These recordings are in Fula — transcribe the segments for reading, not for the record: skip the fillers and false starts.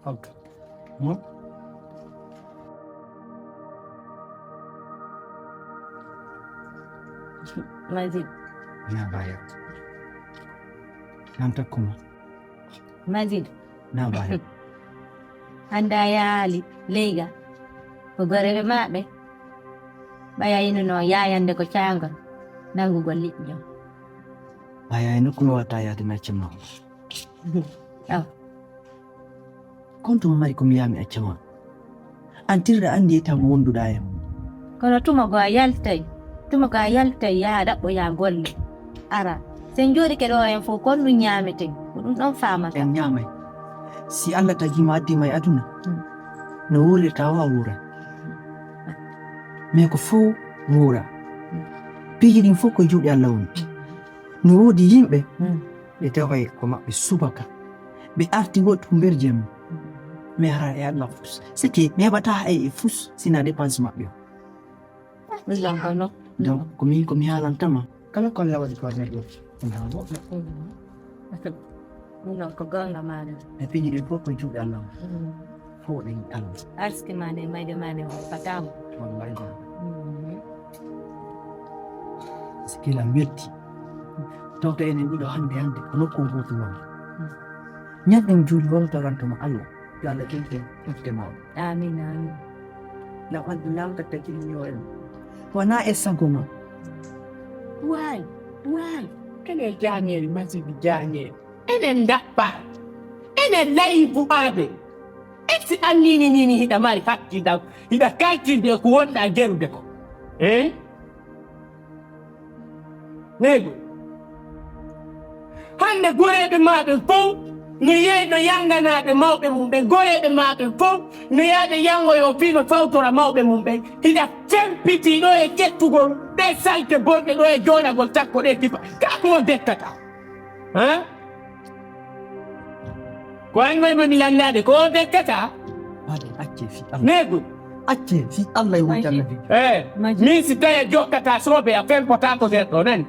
Okay. Mazid. Na baya. Nam takuma. Mazid. Na baya. Handa yaali leyga ko goreɓe maɓɓe ɓaya ino no yayande ko cangal nangugol liƴƴi jom. Baya ino kuma wata yaade macce ma. Aw. Konto mari ko mi yami acce ma. Antirɗa andi tan wonduɗa e mum. Kono tuma ko a yaltay ya ɗaɓɓo ya golle ara sen jooɗike ɗo en fof kon ɗum ñameten ko ɗum ɗon famata. En ñamay. Si Allah tagima addima e aduna no wurirta wa wura mais ko fo wura piiji ɗin fof ko juuɗe Allah woni no woodi yimɓe ɓe taway ko maɓɓe subaka ɓe arti woɗɗu nder jemma mais hara e Allah fus sike mi heɓata e fus sina dépense maɓɓe o donc komi haalantama kala ko Allah waɗi ko neɗɗo non ko gonga maɗa e piiji ɗin fof ko juuɗe Allah woni fo ɗen Allah arski mane mayde mane hoppatamo wallahi sikila metti tawta enen ɗiɗo hande ko nokku goto won ñaɗɗen juuli wontorantoma Allah yo Allah ƴefte mawɗo amin law andi lamta takiɗiño en wona e sago ma Why? Ene jaangel masibi jaangel. Enen dappa. Enen layi buɓaɓe. Esi annini nini hiɗa mari hakkida hiɗa kaltinde ko wonɗa gerude ko. Nego. Hande goreɓe maɓe fof no yeeyno yanganaɓe mawɓe mum ɓe goreɓe maɓe fof no yaade yangoyo fino fawtora mawɓe mum ɓe hiɗa fempiti ɗo e ƴettugol ɗe salte bonɗe ɗo e joɗagol takko ɗe tipa ka ko dettata ko an mayma mi landade ko dettata waɗe acce fi Allah nego acce fi Allah e wujalla min si tawi jokkata soɓe a fempota ko nder ɗo nani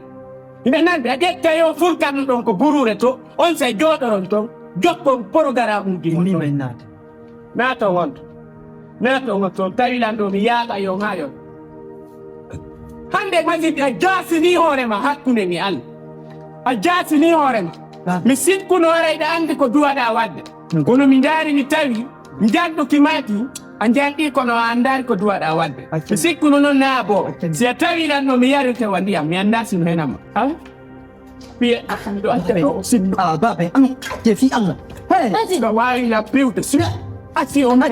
ina nande a ƴetta yo furkano ɗon ko burure to on sa joɗoron toon jokkon programme uji mima en naata nato wonto tawilan ɗo mi yaaɓa yo ha yon hande masidi a jasini hoorema hakkunde mi Allah a jasini hoorema mi sikkuno reyɗa andi ko duwaɗa wadde kono mi darini tawi mi janɗuki maki a janɗi kono a andari ko duwaɗa wadde mi sikkuno noon naabo si a tawilan ɗo mi yarite wa ndiyam mi anda sino henama ɓiye ɗo accaɗo sikka baɓe acce fi Allah ɗo wawila piwde si acci o mi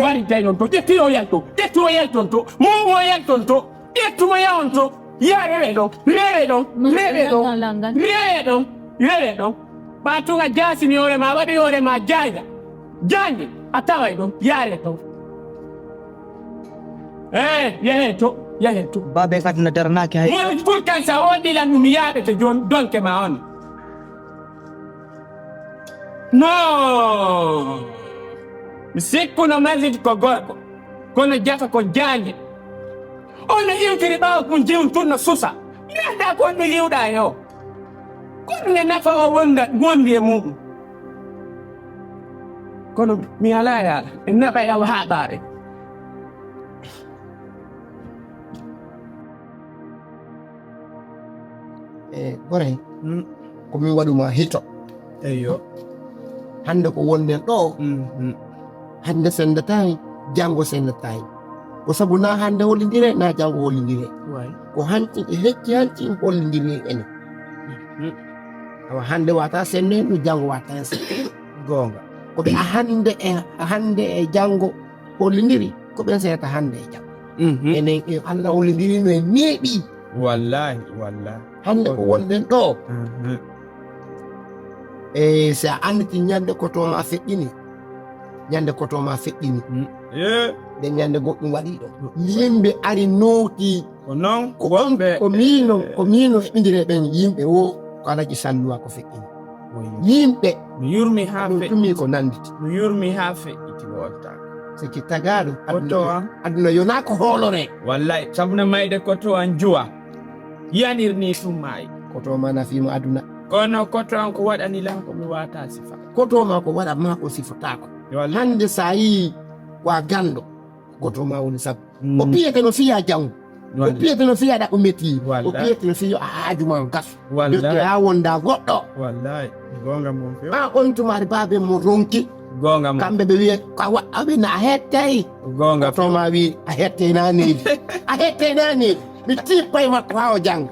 wari tay noon to ƴettino yalto to momo yalton to ƴettumo yawon to ya rewe ɗon ɓa tuga jasini hoorema waɗi hoorema jange a taway ɗon yaare to yahe to baɓe kadi no daranaki hay mo pourtant sa woɗɗilan ɗum yaɗete joni donke ma on non mi sikkuno masidi ko gorko kono jafa ko jange ono iwtiri ɓawa kon jewon turno susa mi anda kon ɗo liwɗa yo kono ne nafa o wondi e muɗum kono mi ala yaala e naɓa yawa haɓare gore komin waɗuma hito eyyo hande ko wonden ɗo hande sendatayi janggo sendatayi ko sabu na hande hollidire na janggo hollidire ko hanti e hecci hollidiri ene awa hande wata sende no janggo wata sende gonga koɓe hande e janggo hollidiri ko ɓen seeta hande e janggo enen Allah hollidiri no e neeɓi wallahi hande ko wonden ɗo e so a anditi ñande kotoma feƴƴini nde ñande goɗɗum waɗi ɗo yimɓe ari nooti ko noon ko mino heɓidire ɓen yimɓe wo ko alaji salluwa ko feƴƴini yimɓe mi yurmi ha tumi ko nanditi mi yurmi ha feƴƴiti wota siki tagaɗo aduna yona ko hoolore wallahi sabuna mayde koto an juwa yanirni tummayi koto ma nafima aduna kono koto an ko waɗani lan ko mi wata sifa koto ma ko waɗa ma ko sifatako hande sa yi wa gando goto ma woni sabu o piyete no fiya jango o piyete no fiya da ko metti o piyete no fiya ajuma gas wallahi ya wonda goddo wallahi gonga mo fe on tumari babe mo ronki gonga mo kambe be wi ka wa abi na hettay gonga to ma wi a hettay nani mi tipay ma ko jang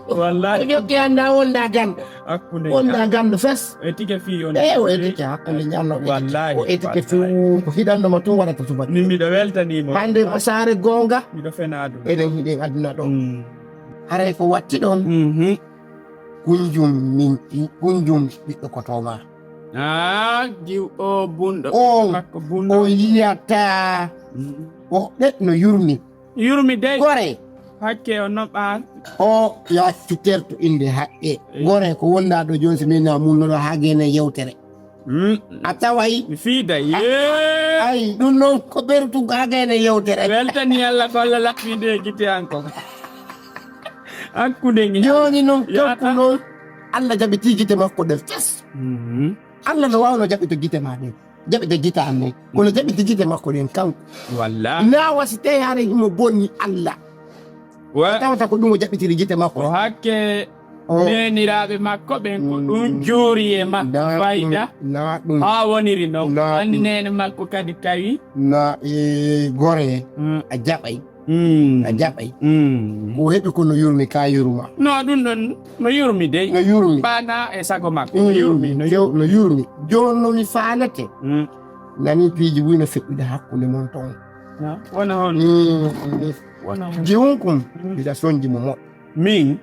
wallahi yo ke anda wonda gando akkunde wonda gando fes etike fi on o etike hakkunde nyallo wallahi o etike fi ko hidando ma tun wadata tuba ni mi do weltani mo hande ko sare gonga mi do fenado eden hide aduna do hare ko watti don kunjum biddo ko toma giw o bundo makko bundo o yiyata o det no yurmi dey gore hakke o noɓa o ya citerto inde haqqe gore ko wonda do jonsi min na mun no hagene yewtere a taway mi fiida ay dum non ko bertu hagene yewtere weltani Allah ko Allah laɓɓinde gite an ko hakkude ngi joni non tokku non Allah jabiti gite makko de fes Allah no wawno jabito gite ma de jabito gite an ne kono jabiti gite makko den kanko wallahi na wasite hare himo bonni Allah tawata ko ɗum o jaɓɓitiri gite makko o hakke neniraɓe makko ɓen ko ɗum joori e makko fayida ha woniri noon andi nene makko kadi tawi na gore a jaɓay ko heɓi ko no yurmi ka yurma no ɗum ɗon no yurmi dey no yurmi ɓana e sago makko no yurmi joni nomi faalete nani piiji wuyno feɓɓude hakkude mon ton wona hon jiwunkum mbiɗa soñji mo moɗɗo min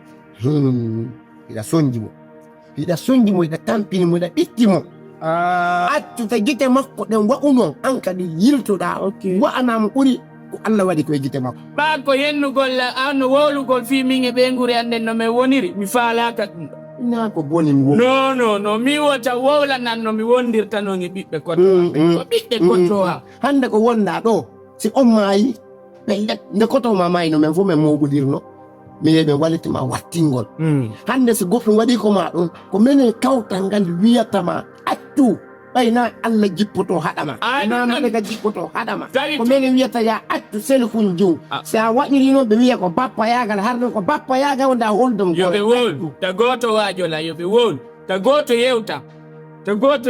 mbiɗa soñji mo mbiɗa tampini mo mbiɗa ɓitti mo accuta gite makko ɗen wa'unon an kadi yiltoɗa wa'anamo ɓuri ko Allah waɗi koye gite makko ɓa ko yennugol an no wowlugol fi min e ɓe guri anden no min woniri mi faalaka ɗum ɗo ina ko boni mi no mi wota wowlanan no mi wondirta noon e ɓiɓɓe kotto ko ɓiɓɓe kotto hande ko wonda ɗo si on maayi nde koto ma mayno men fof men moɓodirno mi yeɓe wallitima wattingol hande so goɗɗum waɗi ko ma ɗum ko minen kawtal ngal wiyatama accu ɓayna Allah jippoto haɗama nanaɗe ka jippoto haɗama ko minen wiyata ya accu selkun jum sa waɗiri noon ɓe wiya ko bappa yagal harɗo ko bappa yagal wonda holdum yoɓe wol ta goto wajola yoɓe wol ta goto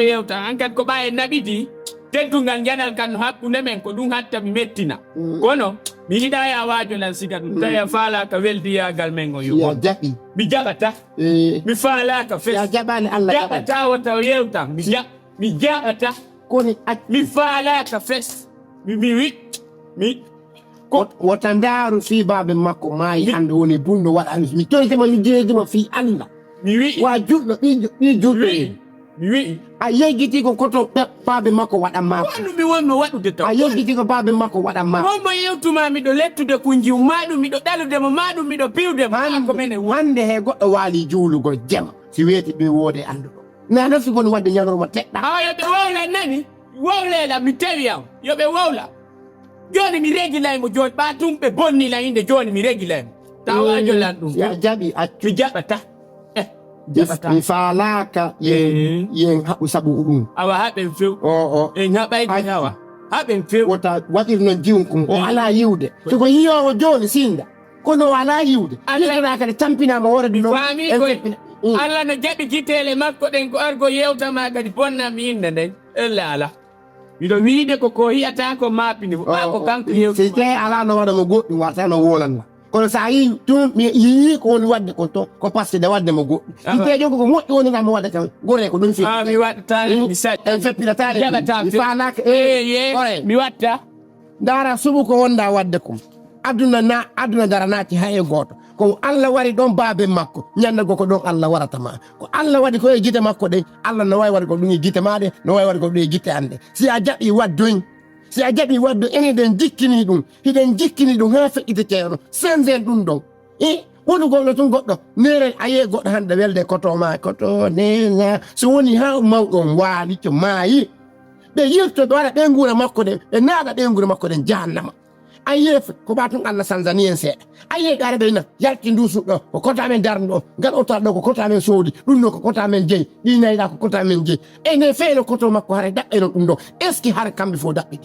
yewta an kadi ko ɓa e naɓidi teddugal janal kan hakkunde men ko ɗum hatta mi mettina kono mi yiɗa ya wajolan siga ɗum tawi a faalaka weldiyagal men o yo jaɓi mi jaɓata mi faalaka fes jaɓani Allah jaɓata wota yewta mi jaɓata koni mi faalaka fes mi wota ndaaru fibaɓe makko maayi hande woni bunɗo waɗani mi toytema mi jeedima fi Allah mi wi wa juɗɗo ɓi juɗɗo mi wi a yeggiti ko koto babe makko waɗanma mi wonno waɗude taw a yeggiti ko babe makko waɗanma wonmo yewtuma miɗo lettude kunjiw maɗum miɗo ɗaludemo maɗum miɗo piwdemo ko menen hande he goɗɗo waali juulugol jema si weeti ɓe woode anduɗo na nafi woni wadde ñalorma teɗɗa yoɓe wowla nani wowlela mi tawi am yoɓe wowla joni mi regilaymo joni ɓa tum ɓe bonnila inde joni mi regilaymo tawajolan ɗum ya jaɓi accu mi jaɓata mi faalaka yen haɓu sabu ɗum awa haɓen few en haɓayde hawa haɓen few wota waɗir noon jiwnkum o ala yiwde soko yiyowo joni sinda kono ala yiwde yiɗoɗa kadi tampinama worede ɗo fami koye Allah no jaɓi gitele makko ɗen ko argo yewtama kadi bonnami inde nden elle ala miɗo wiide ko yiyata ko mapini ko kanko yewti si tawi ala no waɗa mo goɗɗum warta no wolanma kono sa yi tum mi yi ko woni wadde ko to ko pasde wadde mo goɗɗum itejo ko moƴƴi woni ngam wadde taw gore ko ɗum fi mi waɗata mi saɗ en feppinatare jaɓata mi fanaka mi watta dara subu ko wonda wadde kom aduna dara naati hay e goto ko Allah wari ɗon baabe makko ñandago ko ɗon Allah waratama ko Allah waɗi ko e gite makko ɗen Allah no wawi waɗi ko ɗum e gite maɗe no wawi waɗi ko ɗum e gite ande si a jaɓi waddoñ si a jaɓi waddo enen jikkini ɗum hiɗen jikkini ɗum ha feƴƴiteteeno senzen ɗum ɗon woni goɗɗo tun goɗɗo nere a yiye goɗɗo hande welde koto ma koto nena so woni ha mawɗon waali to maayi ɓe yirtoɓe waɗa ɓe guura makko ɗen ɓe naaɗa ɓe guura makko ɗen jahannama aye ko batun Allah Tanzania se aye gare be na yalti ndusu do ko kota men darno gal otal do ko kota men sodi dum no ko kota men jey ni nayda ko kota men jey e ne feelo koto makko hare dabbe no dum do est ce que hare kambe fo dabbe